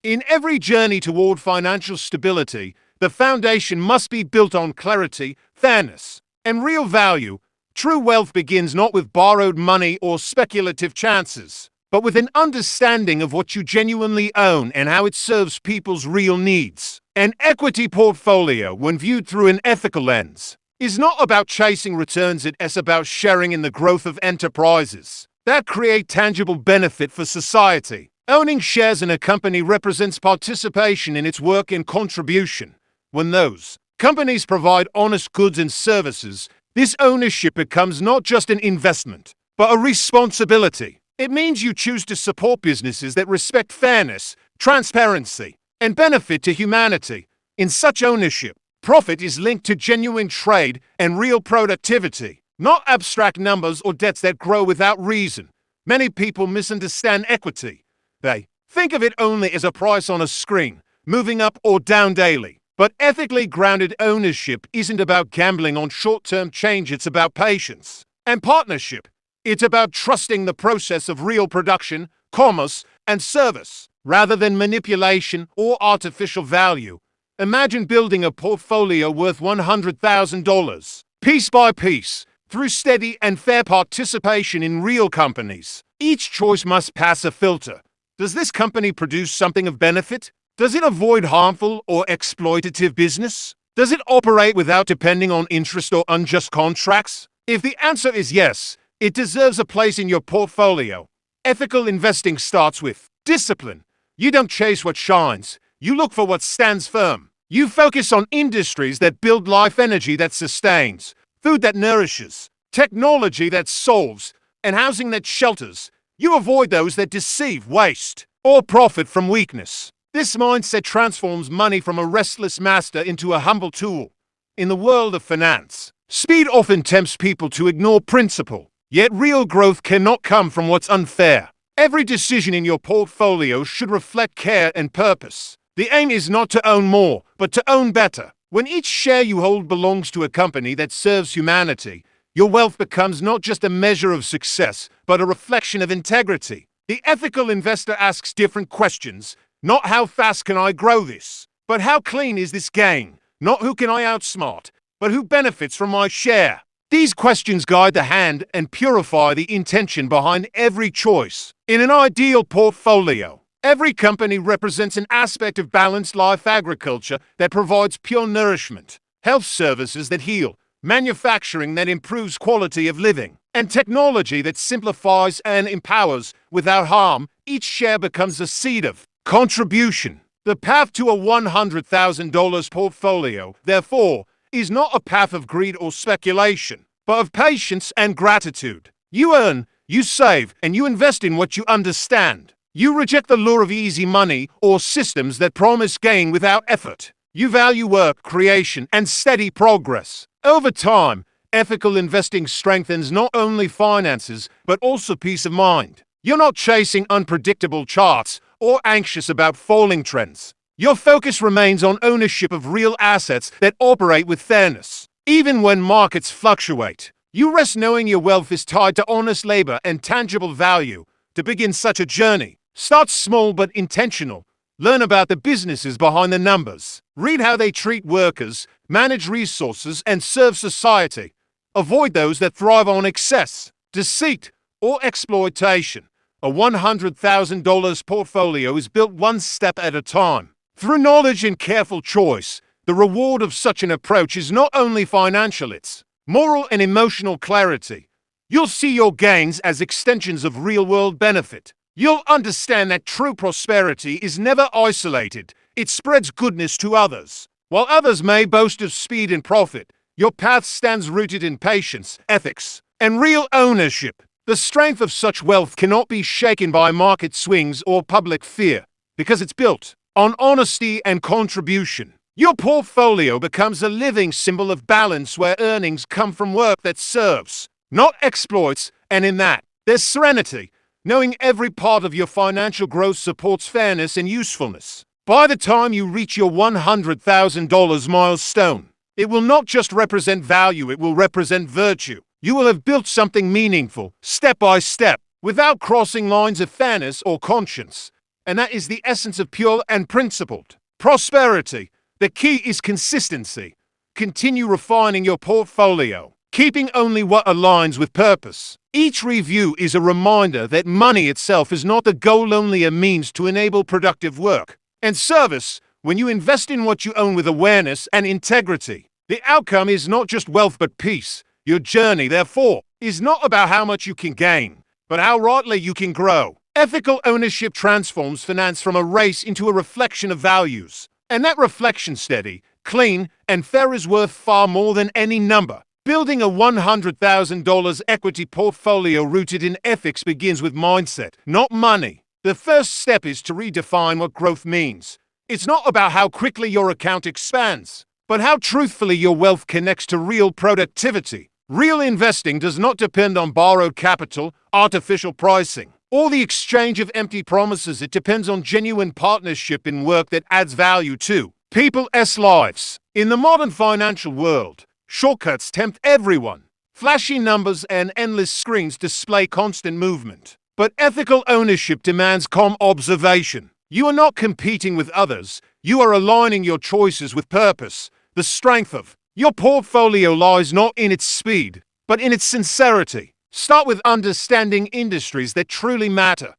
In every journey toward financial stability, the foundation must be built on clarity, fairness, and real value. True wealth begins not with borrowed money or speculative chances, but with an understanding of what you genuinely own and how it serves people's real needs. An equity portfolio, when viewed through an ethical lens, is not about chasing returns, it is about sharing in the growth of enterprises that create tangible benefit for society. Owning shares in a company represents participation in its work and contribution. When those companies provide honest goods and services, this ownership becomes not just an investment, but a responsibility. It means you choose to support businesses that respect fairness, transparency, and benefit to humanity. In such ownership, profit is linked to genuine trade and real productivity, not abstract numbers or debts that grow without reason. Many people misunderstand equity. They think of it only as a price on a screen, moving up or down daily. But ethically grounded ownership isn't about gambling on short-term change, it's about patience and partnership. It's about trusting the process of real production, commerce, and service, rather than manipulation or artificial value. Imagine building a portfolio worth $100,000, piece by piece, through steady and fair participation in real companies. Each choice must pass a filter. Does this company produce something of benefit? Does it avoid harmful or exploitative business? Does it operate without depending on interest or unjust contracts? If the answer is yes, it deserves a place in your portfolio. Ethical investing starts with discipline. You don't chase what shines. You look for what stands firm. You focus on industries that build life, energy that sustains, food that nourishes, technology that solves, and housing that shelters. You avoid those that deceive, waste, or profit from weakness. This mindset transforms money from a restless master into a humble tool. In the world of finance, speed often tempts people to ignore principle. Yet real growth cannot come from what's unfair. Every decision in your portfolio should reflect care and purpose. The aim is not to own more, but to own better. When each share you hold belongs to a company that serves humanity, your wealth becomes not just a measure of success, but a reflection of integrity. The ethical investor asks different questions. Not how fast can I grow this, but how clean is this gain? Not who can I outsmart, but who benefits from my share? These questions guide the hand and purify the intention behind every choice. In an ideal portfolio, every company represents an aspect of balanced life: agriculture that provides pure nourishment, health services that heal, manufacturing that improves quality of living, and technology that simplifies and empowers without harm. Each share becomes a seed of contribution. The path to a $100,000 portfolio, therefore, is not a path of greed or speculation, but of patience and gratitude. You earn, you save, and you invest in what you understand. You reject the lure of easy money or systems that promise gain without effort. You value work, creation, and steady progress. Over time, ethical investing strengthens not only finances, but also peace of mind. You're not chasing unpredictable charts or anxious about falling trends. Your focus remains on ownership of real assets that operate with fairness. Even when markets fluctuate, you rest knowing your wealth is tied to honest labor and tangible value. To begin such a journey, start small but intentional. Learn about the businesses behind the numbers. Read how they treat workers, manage resources, and serve society. Avoid those that thrive on excess, deceit, or exploitation. A $100,000 portfolio is built one step at a time. Through knowledge and careful choice, the reward of such an approach is not only financial, it's moral and emotional clarity. You'll see your gains as extensions of real-world benefit. You'll understand that true prosperity is never isolated. It spreads goodness to others. While others may boast of speed and profit, your path stands rooted in patience, ethics, and real ownership. The strength of such wealth cannot be shaken by market swings or public fear, because it's built on honesty and contribution. Your portfolio becomes a living symbol of balance, where earnings come from work that serves, not exploits, and in that, there's serenity, knowing every part of your financial growth supports fairness and usefulness. By the time you reach your $100,000 milestone, it will not just represent value, it will represent virtue. You will have built something meaningful, step by step, without crossing lines of fairness or conscience. and that is the essence of pure and principled prosperity. The key is consistency. Continue refining your portfolio, keeping only what aligns with purpose. Each review is a reminder that money itself is not the goal, only a means to enable productive work and service. When you invest in what you own with awareness and integrity, the outcome is not just wealth but peace. Your journey, therefore, is not about how much you can gain, but how rightly you can grow. Ethical ownership transforms finance from a race into a reflection of values. And that reflection, steady, clean, and fair, is worth far more than any number. Building a $100,000 equity portfolio rooted in ethics begins with mindset, not money. The first step is to redefine what growth means. It's not about how quickly your account expands, but how truthfully your wealth connects to real productivity. Real investing does not depend on borrowed capital, artificial pricing, or the exchange of empty promises. It depends on genuine partnership in work that adds value to people's lives. In the modern financial world, shortcuts tempt everyone. Flashy numbers and endless screens display constant movement. But ethical ownership demands calm observation. You are not competing with others. You are aligning your choices with purpose. The strength of your portfolio lies not in its speed, but in its sincerity. Start with understanding industries that truly matter: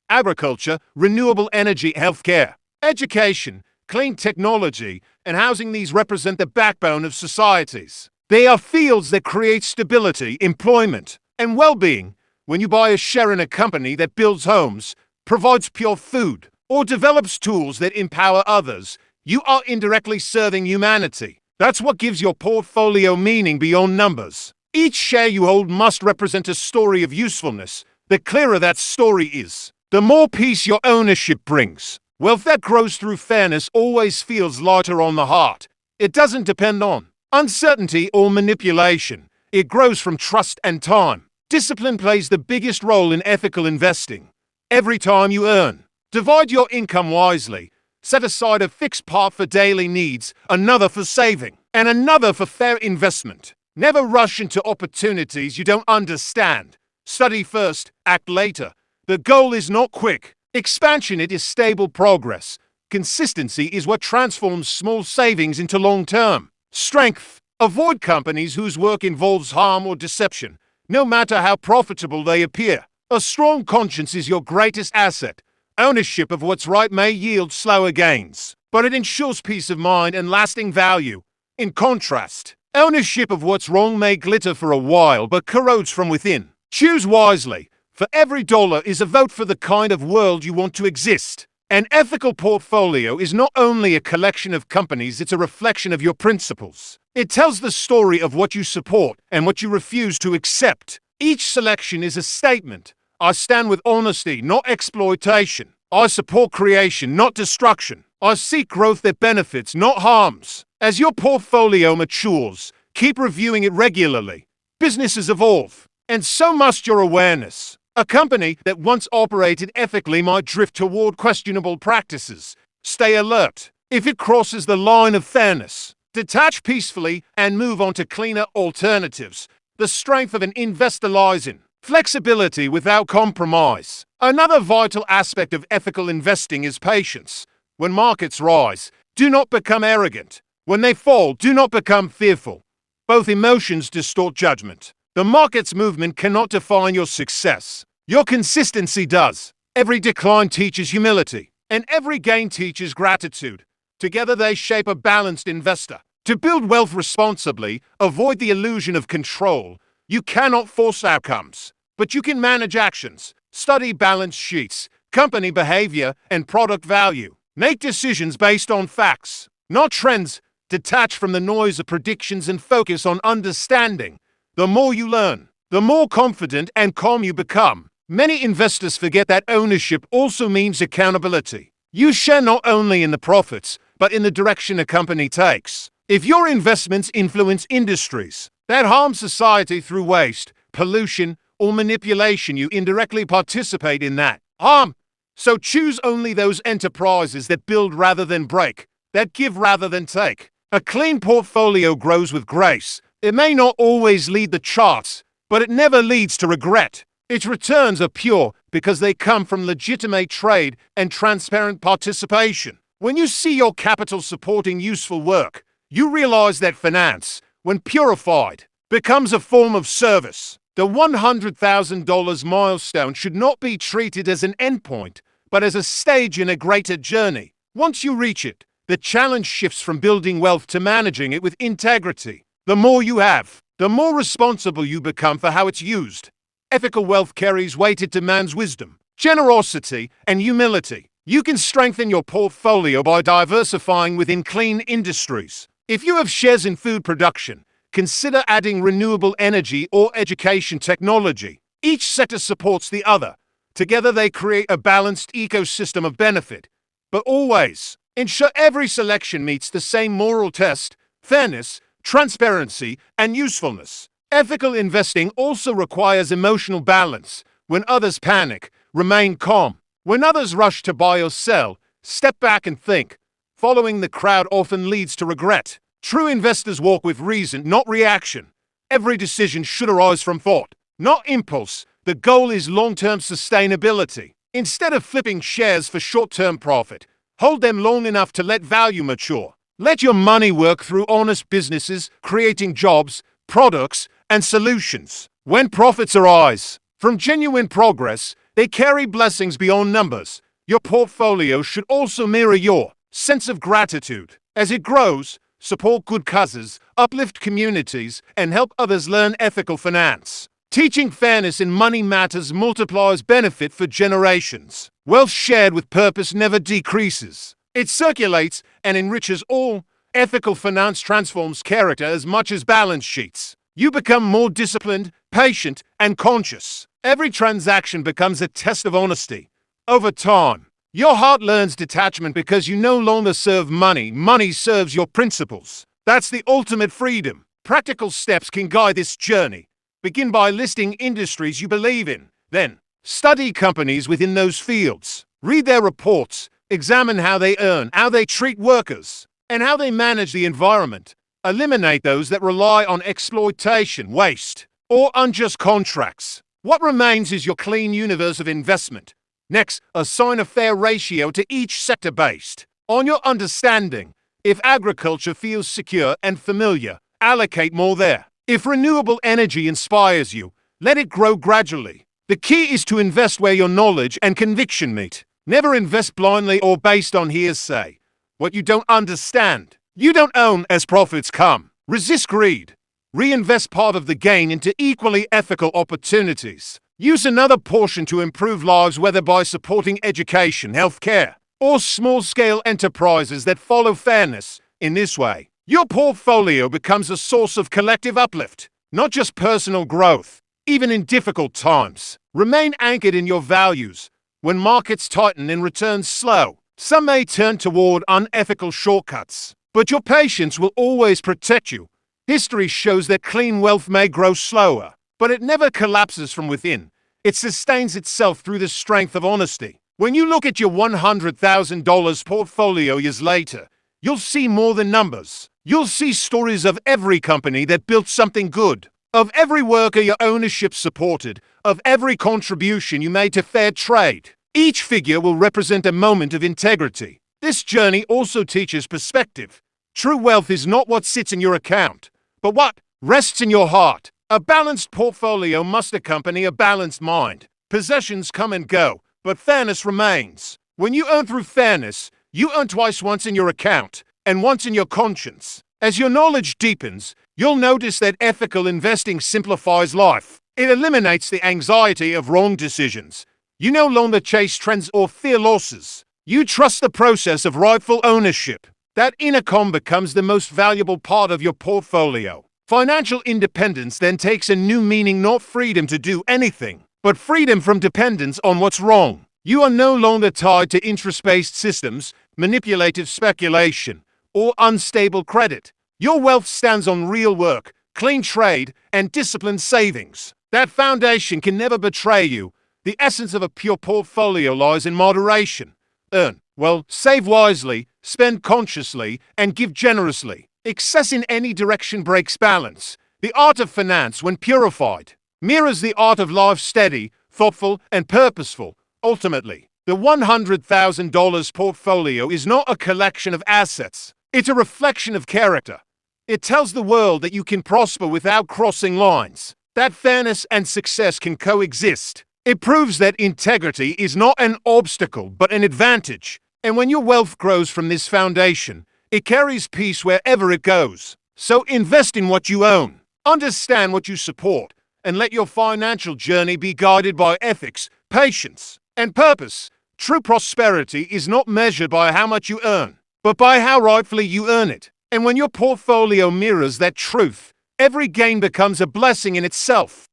agriculture, renewable energy, healthcare, education, clean technology, and housing. These represent the backbone of societies. They are fields that create stability, employment, and well-being. When you buy a share in a company that builds homes, provides pure food, or develops tools that empower others, you are indirectly serving humanity. That's what gives your portfolio meaning beyond numbers. Each share you hold must represent a story of usefulness. The clearer that story is, the more peace your ownership brings. Wealth that grows through fairness always feels lighter on the heart. It doesn't depend on uncertainty or manipulation. It grows from trust and time. Discipline plays the biggest role in ethical investing. Every time you earn, divide your income wisely. Set aside a fixed part for daily needs, another for saving, and another for fair investment. Never rush into opportunities you don't understand. Study first, act later. The goal is not quick expansion, it is stable progress. Consistency is what transforms small savings into long-term strength. Avoid companies whose work involves harm or deception, no matter how profitable they appear. A strong conscience is your greatest asset. Ownership of what's right may yield slower gains, but it ensures peace of mind and lasting value. In contrast, ownership of what's wrong may glitter for a while but corrodes from within. Choose wisely. For every dollar is a vote for the kind of world you want to exist. An ethical portfolio is not only a collection of companies, it's a reflection of your principles. It tells the story of what you support and what you refuse to accept. Each selection is a statement. I stand with honesty, not exploitation. I support creation, not destruction. I seek growth that benefits, not harms. As your portfolio matures, keep reviewing it regularly. Businesses evolve, and so must your awareness. A company that once operated ethically might drift toward questionable practices. Stay alert. If it crosses the line of fairness, detach peacefully and move on to cleaner alternatives. The strength of an investor lies in flexibility without compromise. Another vital aspect of ethical investing is patience. When markets rise, do not become arrogant. When they fall, do not become fearful. Both emotions distort judgment. The market's movement cannot define your success. Your consistency does. Every decline teaches humility, and every gain teaches gratitude. Together they shape a balanced investor. To build wealth responsibly, avoid the illusion of control. You cannot force outcomes, but you can manage actions. Study balance sheets, company behavior, and product value. Make decisions based on facts, not trends. Detach from the noise of predictions and focus on understanding. The more you learn, the more confident and calm you become. Many investors forget that ownership also means accountability. You share not only in the profits, but in the direction a company takes. If your investments influence industries that harm society through waste, pollution, or manipulation, you indirectly participate in that harm. So choose only those enterprises that build rather than break, that give rather than take. A clean portfolio grows with grace. It may not always lead the charts, but it never leads to regret. Its returns are pure because they come from legitimate trade and transparent participation. When you see your capital supporting useful work, you realize that finance, when purified, becomes a form of service. The $100,000 milestone should not be treated as an endpoint, but as a stage in a greater journey. Once you reach it, the challenge shifts from building wealth to managing it with integrity. The more you have, the more responsible you become for how it's used. Ethical wealth carries weight. It demands wisdom, generosity, and humility. You can strengthen your portfolio by diversifying within clean industries. If you have shares in food production, consider adding renewable energy or education technology. Each sector supports the other. Together they create a balanced ecosystem of benefit. But always, ensure every selection meets the same moral test: fairness, transparency, and usefulness. Ethical investing also requires emotional balance. When others panic, remain calm. When others rush to buy or sell, step back and think. Following the crowd often leads to regret. True investors walk with reason, not reaction. Every decision should arise from thought, not impulse. The goal is long-term sustainability. Instead of flipping shares for short-term profit, hold them long enough to let value mature. Let your money work through honest businesses, creating jobs, products, and solutions. When profits arise from genuine progress, they carry blessings beyond numbers. Your portfolio should also mirror your sense of gratitude. As it grows, support good causes, uplift communities, and help others learn ethical finance. Teaching fairness in money matters multiplies benefit for generations. Wealth shared with purpose never decreases. It circulates and enriches all. Ethical finance transforms character as much as balance sheets. You become more disciplined, patient, and conscious. Every transaction becomes a test of honesty. Over time, your heart learns detachment because you no longer serve money. Money serves your principles. That's the ultimate freedom. Practical steps can guide this journey. Begin by listing industries you believe in. Then, study companies within those fields. Read their reports. Examine how they earn, how they treat workers, and how they manage the environment. Eliminate those that rely on exploitation, waste, or unjust contracts. What remains is your clean universe of investment. Next, assign a fair ratio to each sector based on your understanding. If agriculture feels secure and familiar, allocate more there. If renewable energy inspires you, let it grow gradually. The key is to invest where your knowledge and conviction meet. Never invest blindly or based on hearsay. What you don't understand, you don't own. As profits come, resist greed. Reinvest part of the gain into equally ethical opportunities. Use another portion to improve lives, whether by supporting education, healthcare, or small-scale enterprises that follow fairness. In this way, your portfolio becomes a source of collective uplift, not just personal growth. Even in difficult times, remain anchored in your values. When markets tighten and returns slow, some may turn toward unethical shortcuts, but your patience will always protect you. History shows that clean wealth may grow slower, but it never collapses from within. It sustains itself through the strength of honesty. When you look at your $100,000 portfolio years later, you'll see more than numbers. You'll see stories of every company that built something good, of every worker your ownership supported, of every contribution you made to fair trade. Each figure will represent a moment of integrity. This journey also teaches perspective. True wealth is not what sits in your account, but what rests in your heart. A balanced portfolio must accompany a balanced mind. Possessions come and go, but fairness remains. When you earn through fairness, you earn twice, once in your account and once in your conscience. As your knowledge deepens, you'll notice that ethical investing simplifies life. It eliminates the anxiety of wrong decisions. You no longer chase trends or fear losses. You trust the process of rightful ownership. That inner calm becomes the most valuable part of your portfolio. Financial independence then takes a new meaning, not freedom to do anything, but freedom from dependence on what's wrong. You are no longer tied to interest-based systems, manipulative speculation, or unstable credit. Your wealth stands on real work, clean trade, and disciplined savings. That foundation can never betray you. The essence of a pure portfolio lies in moderation. Earn well, save wisely, spend consciously, and give generously. Excess in any direction breaks balance. The art of finance, when purified, mirrors the art of life: steady, thoughtful, and purposeful. Ultimately, the $100,000 portfolio is not a collection of assets. It's a reflection of character. It tells the world that you can prosper without crossing lines, that fairness and success can coexist. It proves that integrity is not an obstacle, but an advantage. And when your wealth grows from this foundation, it carries peace wherever it goes. So invest in what you own, understand what you support, and let your financial journey be guided by ethics, patience, and purpose. True prosperity is not measured by how much you earn, but by how rightfully you earn it. And when your portfolio mirrors that truth, every gain becomes a blessing in itself.